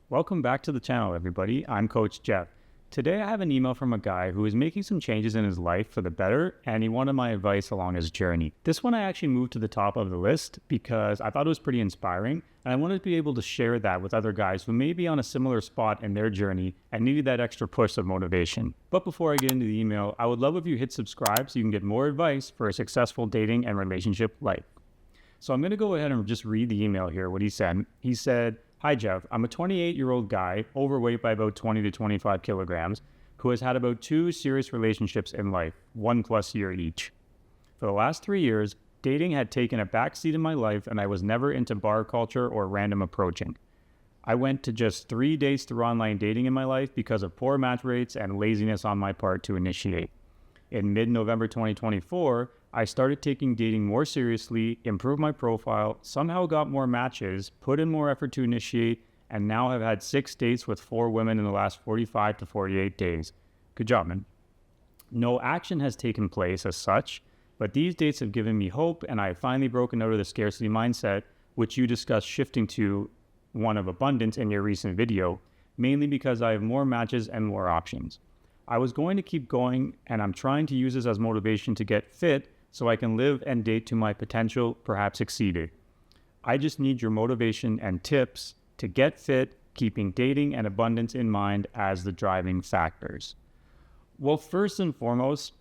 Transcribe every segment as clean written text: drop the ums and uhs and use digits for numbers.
Welcome back to the channel, everybody. I'm Coach Jeff. Today I have an email from a guy who is making some changes in his life for the better, and he wanted my advice along his journey. This one I actually moved to the top of the list because I thought it was pretty inspiring, and I wanted to be able to share that with other guys who may be on a similar spot in their journey and needed that extra push of motivation. But before I get into the email, I would love if you hit subscribe so you can get more advice for a successful dating and relationship life. So I'm going to go ahead and just read the email here, what he said. He said, "Hi Jeff, I'm a 28-year-old guy, overweight by about 20 to 25 kilograms, who has had about 2 serious relationships in life, 1+ year each. For the last 3 years, dating had taken a backseat in my life and I was never into bar culture or random approaching. I went to just 3 dates through online dating in my life because of poor match rates and laziness on my part to initiate. In mid-November 2024, I started taking dating more seriously, improved my profile, somehow got more matches, put in more effort to initiate, and now have had 6 dates with 4 women in the last 45 to 48 days. Good job, man. No action has taken place as such, but these dates have given me hope, and I have finally broken out of the scarcity mindset, which you discussed shifting to one of abundance in your recent video, mainly because I have more matches and more options. I was going to keep going, and I'm trying to use this as motivation to get fit so I can live and date to my potential, perhaps exceed it. I just need your motivation and tips to get fit, keeping dating and abundance in mind as the driving factors." Well, first and foremost,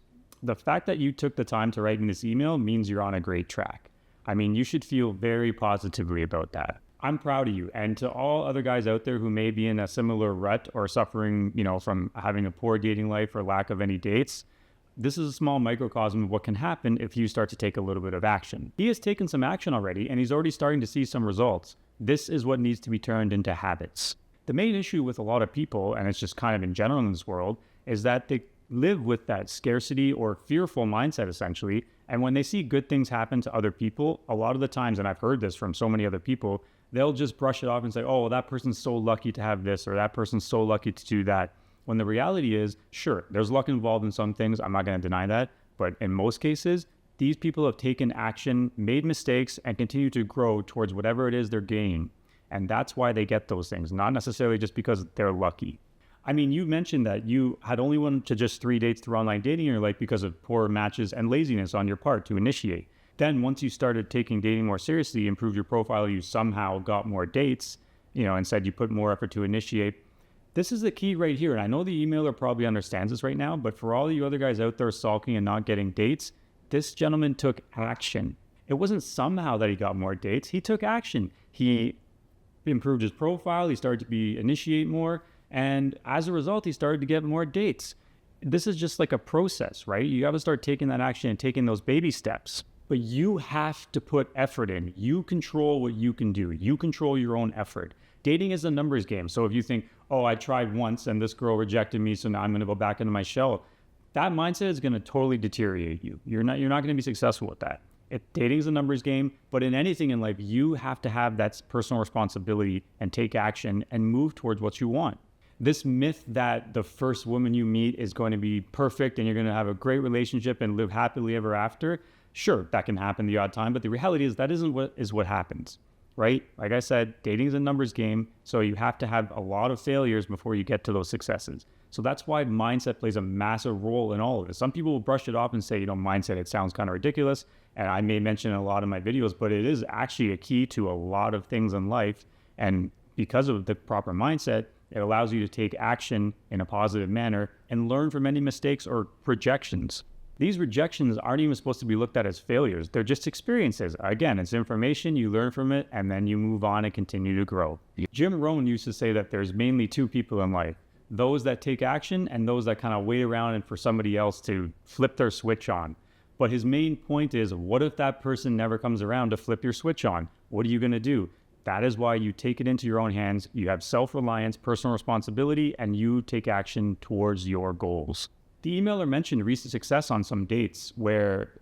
the fact that you took the time to write me this email means you're on a great track. I mean, you should feel very positively about that. I'm proud of you. And to all other guys out there who may be in a similar rut or suffering, from having a poor dating life or lack of any dates, this is a small microcosm of what can happen if you start to take a little bit of action. He has taken some action already, and he's already starting to see some results. This is what needs to be turned into habits. The main issue with a lot of people, and it's just kind of in general in this world, is that they live with that scarcity or fearful mindset, essentially. And when they see good things happen to other people, a lot of the times, and I've heard this from so many other people, they'll just brush it off and say, "Oh, well, that person's so lucky to have this," or "that person's so lucky to do that." When the reality is, sure, there's luck involved in some things. I'm not going to deny that. But in most cases, these people have taken action, made mistakes, and continue to grow towards whatever it is they're gaining. And that's why they get those things, not necessarily just because they're lucky. I mean, you mentioned that you had only went to just 3 dates through online dating in your life because of poor matches and laziness on your part to initiate. Then once you started taking dating more seriously, improved your profile, you somehow got more dates, and said you put more effort to initiate. This is the key right here. And I know the emailer probably understands this right now, but for all you other guys out there sulking and not getting dates, this gentleman took action. It wasn't somehow that he got more dates. He took action. He improved his profile. He started to initiate more. And as a result, he started to get more dates. This is just like a process, right? You got to start taking that action and taking those baby steps. But you have to put effort in. You control what you can do. You control your own effort. Dating is a numbers game. So if you think, "Oh, I tried once and this girl rejected me, so now I'm going to go back into my shell," that mindset is going to totally deteriorate you. You're not going to be successful with that. Dating is a numbers game, but in anything in life, you have to have that personal responsibility and take action and move towards what you want. This myth that the first woman you meet is going to be perfect and you're going to have a great relationship and live happily ever after, sure, that can happen the odd time, but the reality is that isn't what happens, right? Like I said, dating is a numbers game, so you have to have a lot of failures before you get to those successes. So that's why mindset plays a massive role in all of this. Some people will brush it off and say, mindset, it sounds kind of ridiculous, and I may mention in a lot of my videos, but it is actually a key to a lot of things in life, and because of the proper mindset, it allows you to take action in a positive manner and learn from any mistakes or rejections. These rejections aren't even supposed to be looked at as failures. They're just experiences. Again, it's information, you learn from it, and then you move on and continue to grow. Jim Rohn used to say that there's mainly 2 people in life, those that take action and those that kind of wait around and for somebody else to flip their switch on. But his main point is, what if that person never comes around to flip your switch on? What are you going to do? That is why you take it into your own hands. You have self-reliance, personal responsibility, and you take action towards your goals. The emailer mentioned recent success on some dates where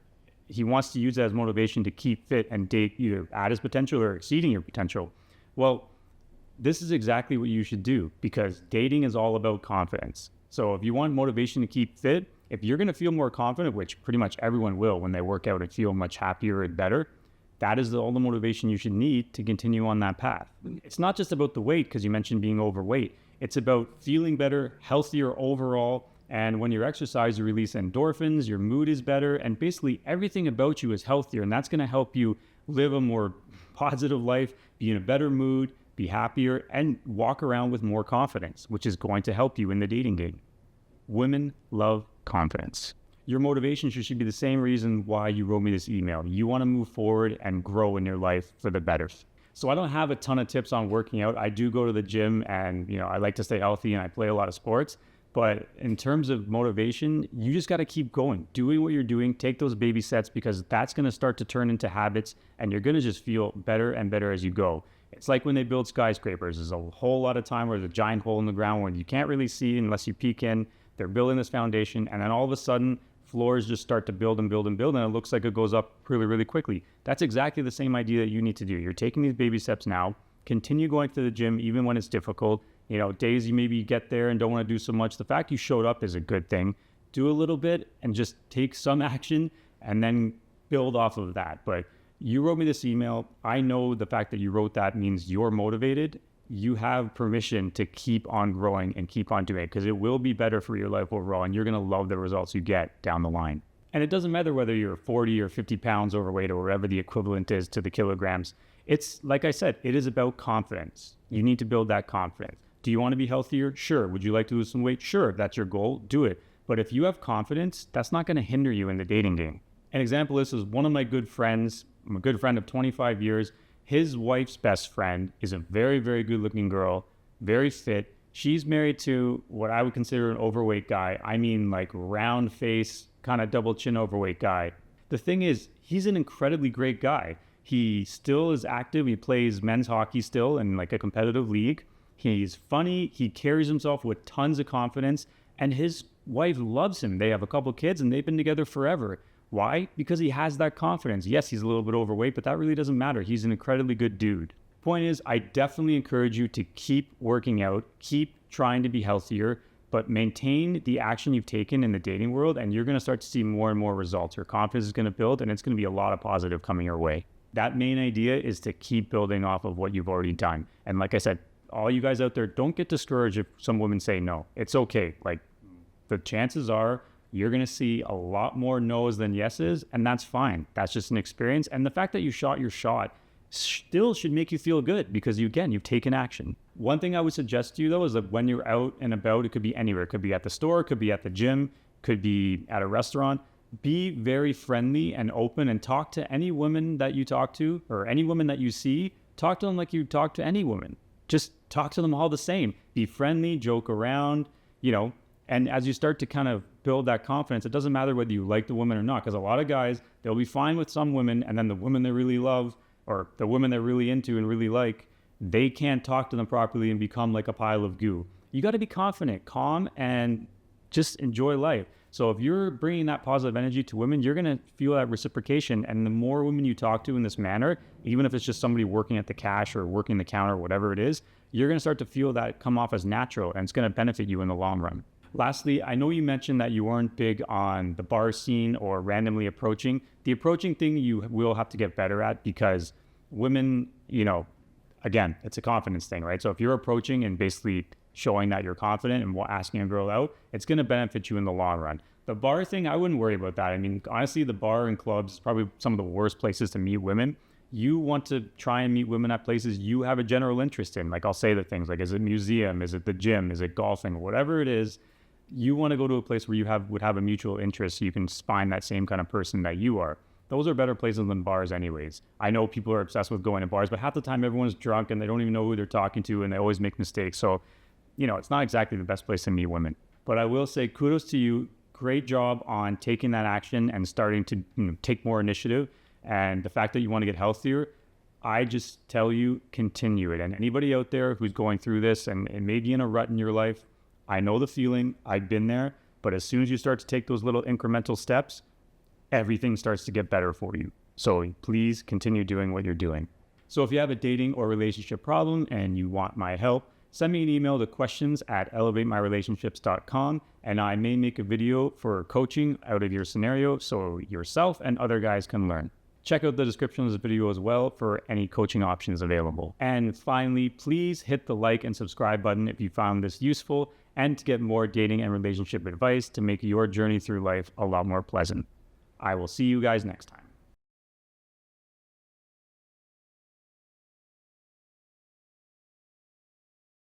he wants to use it as motivation to keep fit and date either at his potential or exceeding your potential. Well, this is exactly what you should do because dating is all about confidence. So if you want motivation to keep fit, if you're going to feel more confident, which pretty much everyone will when they work out and feel much happier and better, that is all the motivation you should need to continue on that path. It's not just about the weight, because you mentioned being overweight. It's about feeling better, healthier overall. And when you exercise, you release endorphins, your mood is better, and basically everything about you is healthier. And that's going to help you live a more positive life, be in a better mood, be happier, and walk around with more confidence, which is going to help you in the dating game. Women love confidence. Your motivation should be the same reason why you wrote me this email. You want to move forward and grow in your life for the better. So I don't have a ton of tips on working out. I do go to the gym and, I like to stay healthy and I play a lot of sports. But in terms of motivation, you just got to keep going, doing what you're doing, take those baby steps, because that's going to start to turn into habits and you're going to just feel better and better as you go. It's like when they build skyscrapers. There's a whole lot of time where there's a giant hole in the ground where you can't really see unless you peek in. They're building this foundation and then all of a sudden floors just start to build and build and build, and it looks like it goes up really, really quickly. That's exactly the same idea that you need to do. You're taking these baby steps now, continue going to the gym even when it's difficult. Days you maybe get there and don't want to do so much. The fact you showed up is a good thing. Do a little bit and just take some action and then build off of that. But you wrote me this email. I know the fact that you wrote that means you're motivated. You have permission to keep on growing and keep on doing it, because it will be better for your life overall and you're going to love the results you get down the line. And it doesn't matter whether you're 40 or 50 pounds overweight or whatever the equivalent is to the kilograms. It's like I said, it is about confidence. You need to build that confidence. Do you want to be healthier? Sure. Would you like to lose some weight? Sure. If that's your goal, do it. But if you have confidence, that's not going to hinder you in the dating game. An example of this is one of my good friends. I'm a good friend of 25 years. His wife's best friend is a very, very good looking girl, very fit. She's married to what I would consider an overweight guy. I mean, like round face, kind of double chin overweight guy. The thing is, he's an incredibly great guy. He still is active. He plays men's hockey still in like a competitive league. He's funny. He carries himself with tons of confidence, and his wife loves him. They have a couple kids and they've been together forever. Why? Because he has that confidence. Yes, he's a little bit overweight, but that really doesn't matter. He's an incredibly good dude. Point is, I definitely encourage you to keep working out, keep trying to be healthier, but maintain the action you've taken in the dating world, and you're going to start to see more and more results. Your confidence is going to build, and it's going to be a lot of positive coming your way. That main idea is to keep building off of what you've already done. And like I said, all you guys out there, don't get discouraged if some women say no. It's okay. Like, the chances are you're going to see a lot more no's than yeses, and that's fine. That's just an experience. And the fact that you shot your shot still should make you feel good, because you've taken action. One thing I would suggest to you though is that when you're out and about, it could be anywhere. It could be at the store, it could be at the gym, could be at a restaurant. Be very friendly and open and talk to any women that you talk to, or any women that you see. Talk to them like you talk to any woman. Just talk to them all the same. Be friendly, joke around, and as you start to kind of build that confidence, it doesn't matter whether you like the woman or not, because a lot of guys, they'll be fine with some women, and then the women they really love, or the women they're really into and really like, they can't talk to them properly and become like a pile of goo. You got to be confident, calm, and just enjoy life. So if you're bringing that positive energy to women, you're going to feel that reciprocation. And the more women you talk to in this manner, even if it's just somebody working at the cash or working the counter, whatever it is, you're going to start to feel that come off as natural, and it's going to benefit you in the long run. Lastly, I know you mentioned that you weren't big on the bar scene or randomly approaching. The approaching thing you will have to get better at, because women, again, it's a confidence thing, right? So if you're approaching and basically showing that you're confident and asking a girl out, it's going to benefit you in the long run. The bar thing, I wouldn't worry about that. I mean, honestly, the bar and clubs is probably some of the worst places to meet women. You want to try and meet women at places you have a general interest in. Like, I'll say the things like, is it museum? Is it the gym? Is it golfing? Whatever it is, you want to go to a place where you would have a mutual interest, so you can find that same kind of person that you are. Those are better places than bars anyways. I know people are obsessed with going to bars, but half the time everyone's drunk and they don't even know who they're talking to, and they always make mistakes. So, it's not exactly the best place to meet women. But I will say kudos to you. Great job on taking that action and starting to take more initiative. And the fact that you want to get healthier, I just tell you, continue it. And anybody out there who's going through this and maybe in a rut in your life, I know the feeling. I've been there. But as soon as you start to take those little incremental steps, everything starts to get better for you. So please continue doing what you're doing. So if you have a dating or relationship problem and you want my help, send me an email to questions@elevatemyrelationships.com, and I may make a video for coaching out of your scenario so yourself and other guys can learn. Check out the description of this video as well for any coaching options available. And finally, please hit the like and subscribe button if you found this useful and to get more dating and relationship advice to make your journey through life a lot more pleasant. I will see you guys next time.